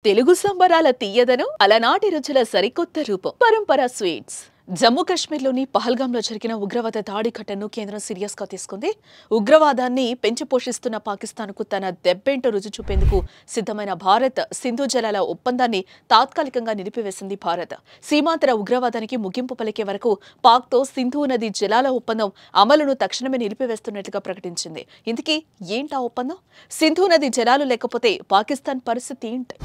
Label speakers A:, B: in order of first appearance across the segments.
A: తెలుగు సంబరాల తీయదనం అలనాటి రుచుల సరికొత్త రూపం పరంపర స్వీట్స్. జమ్మూ కాశ్మీర్లోని పహల్గాంలో జరిగిన ఉగ్రవాద దాడి ఘటనను కేంద్రం సీరియస్ గా తీసుకుంది. ఉగ్రవాదాన్ని పెంచి పోషిస్తున్న పాకిస్తాన్కు తన దెబ్బేంటో రుచి చూపేందుకు సిద్ధమైన భారత్ సింధు జలాల ఒప్పందాన్ని తాత్కాలికంగా నిలిపివేసింది. భారత్ సీమాంతర ఉగ్రవాదానికి ముగింపు పలికే వరకు పాక్తో సింధు నది జలాల ఒప్పందం అమలును తక్షణమే నిలిపివేస్తున్నట్లుగా ప్రకటించింది. ఇంతకీ ఏంటా ఒప్పందం? సింధు నది జలాలు లేకపోతే పాకిస్తాన్ పరిస్థితి ఏంటి?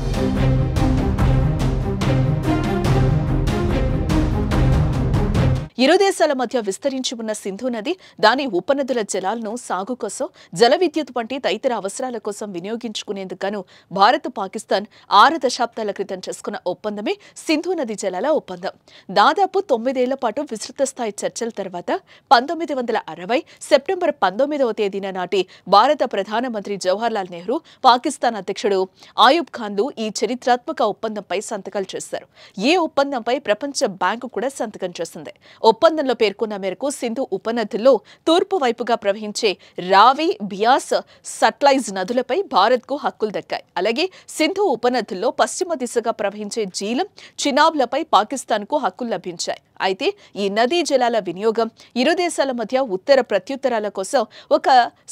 A: ఇరు దేశాల మధ్య విస్తరించి ఉన్న సింధు నది దాని ఉపనదుల జలాలను సాగు కోసం, జల విద్యుత్ వంటి తదితర అవసరాల కోసం వినియోగించుకునేందుకు గాను భారత్ పాకిస్తాన్ 6 దశాబ్దాల క్రితం చేసుకున్న ఒప్పందమే సింధు నది జలాల ఒప్పందం. దాదాపు 9 ఏళ్ల పాటు విస్తృత స్థాయి చర్చల తర్వాత 1960 సెప్టెంబర్ 19వ తేదీన నాటి భారత ప్రధానమంత్రి జవహర్లాల్ నెహ్రూ, పాకిస్తాన్ అధ్యక్షుడు ఆయూబ్ ఖాన్లు ఈ చరిత్రాత్మక ఒప్పందంపై సంతకాలు చేశారు. ఈ ఒప్పందంపై ప్రపంచ బ్యాంకు కూడా సంతకం చేసింది. ఒప్పందంలో పేర్కొన్న మేరకు సింధు ఉపనదుల్లో తూర్పు వైపుగా ప్రవహించే రావి, బియాస్, సట్లైజ్ నదులపై భారత్కు హక్కులు దక్కాయి. అలాగే సింధు ఉపనదుల్లో పశ్చిమ దిశగా ప్రవహించే జీలం, చినాబ్లపై పాకిస్తాన్కు హక్కులు లభించాయి. అయితే ఈ నదీ జలాల వినియోగం ఇరు దేశాల మధ్య ఉత్తర ప్రత్యుత్తరాల కోసం ఒక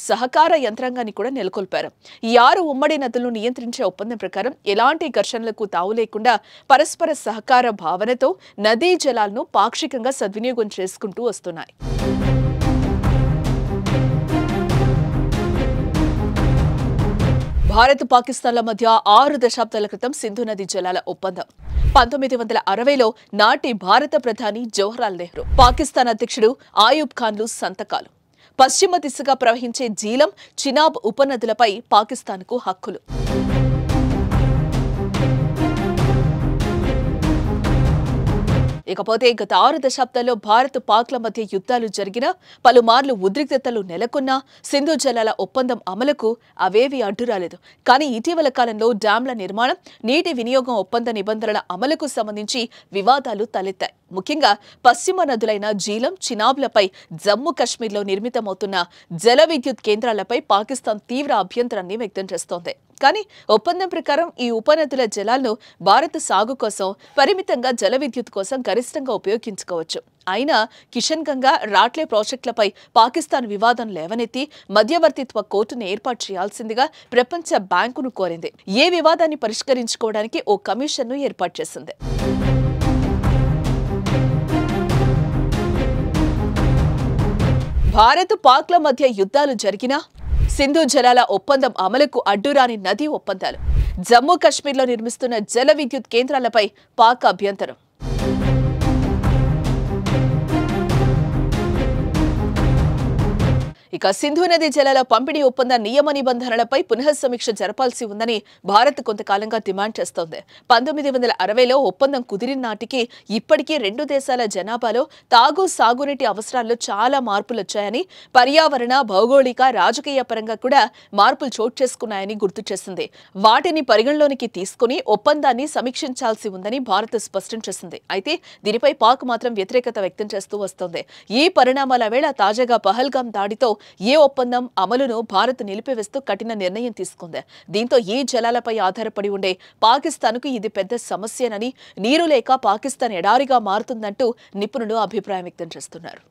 A: సహకార యంత్రాంగాన్ని కూడా నెలకొల్పారు. ఈ 6 ఉమ్మడి నదులను నియంత్రించే ఒప్పందం ప్రకారం ఎలాంటి ఘర్షణలకు తావు లేకుండా పరస్పర సహకార భావనతో నదీ జలాలను పాక్షికంగా సద్వినియోగం చేసుకుంటూ వస్తున్నాయి. భారత్ పాకిస్తాన్ల మధ్య 6 దశాబ్దాల క్రితం సింధు నది జలాల ఒప్పందం 1960లో నాటి భారత ప్రధాని జవహర్లాల్ నెహ్రూ, పాకిస్తాన్ అధ్యక్షుడు ఆయూబ్ ఖాన్లు సంతకాలు. పశ్చిమ దిశగా ప్రవహించే జీలం, చినాబ్ ఉపనదులపై పాకిస్తాన్కు హక్కులు. ఇకపోతే గత 6 దశాబ్దాల్లో భారత్ పాక్ల మధ్య యుద్ధాలు జరిగినా, పలుమార్లు ఉద్రిక్తతలు నెలకొన్నా సింధు జలాల ఒప్పందం అమలుకు అవేవి అడ్డు రాలేదు. కానీ ఇటీవల కాలంలో డ్యాంల నిర్మాణం, నీటి వినియోగం ఒప్పంద నిబంధనల అమలుకు సంబంధించి వివాదాలు తలెత్తాయి. ముఖ్యంగా పశ్చిమ నదులైన జీలం, చినాబ్లపై జమ్మూ కాశ్మీర్లో నిర్మితమవుతున్న జల విద్యుత్ కేంద్రాలపై పాకిస్తాన్ తీవ్ర అభ్యంతరాన్ని వ్యక్తం చేస్తోంది. కానీ ఒప్పందం ప్రకారం ఈ ఉపనదుల జలాలను భారత్ సాగు కోసం, పరిమితంగా జల విద్యుత్ కోసం గరిష్టంగా ఉపయోగించుకోవచ్చు. అయినా కిషన్ గంగా, రాట్లే ప్రాజెక్టులపై పాకిస్తాన్ వివాదం లేవనెత్తి మధ్యవర్తిత్వ కోర్టును ఏర్పాటు చేయాల్సిందిగా ప్రపంచ బ్యాంకును కోరింది. ఏ వివాదాన్ని పరిష్కరించుకోవడానికి ఓ కమిషన్ను ఏర్పాటు చేసింది. భారత్ పాక్ల మధ్య యుద్ధాలు జరిగినా సింధు జలాల ఒప్పందం అమలుకు అడ్డురాని నదీ ఒప్పందాలు. జమ్మూ కాశ్మీర్లో నిర్మిస్తున్న జల విద్యుత్ కేంద్రాలపై పాక్ అభ్యంతరం. ఇక సింధు నది జలాల పంపిణీ ఒప్పంద నియమ నిబంధనలపై పునఃసమీక్ష జరపాల్సి ఉందని భారత్ కొంతకాలంగా డిమాండ్ చేస్తోంది. 1960లో ఒప్పందం కుదిరిన నాటికి ఇప్పటికీ 2 దేశాల జనాభాలో తాగు, సాగునీటి అవసరాల్లో చాలా మార్పులు వచ్చాయని, పర్యావరణ, భౌగోళిక, రాజకీయ పరంగా కూడా మార్పులు చోటు చేసుకున్నాయని గుర్తు చేసింది. వాటిని పరిగణలోనికి తీసుకుని ఒప్పందాన్ని సమీక్షించాల్సి ఉందని భారత్ స్పష్టం చేసింది. అయితే దీనిపై పాక్ మాత్రం వ్యతిరేకత వ్యక్తం చేస్తూ వస్తోంది. ఈ పరిణామాల వేళ తాజాగా పహల్గాం దాడితో ఏ ఒప్పందం అమలును భారత్ నిలిపివేస్తూ కఠిన నిర్ణయం తీసుకుంది. దీంతో ఈ జలాలపై ఆధారపడి ఉండే పాకిస్తాన్కు ఇది పెద్ద సమస్యనని, నీరు లేక పాకిస్తాన్ ఎడారిగా మారుతుందంటూ నిపుణులు అభిప్రాయం వ్యక్తం చేస్తున్నారు.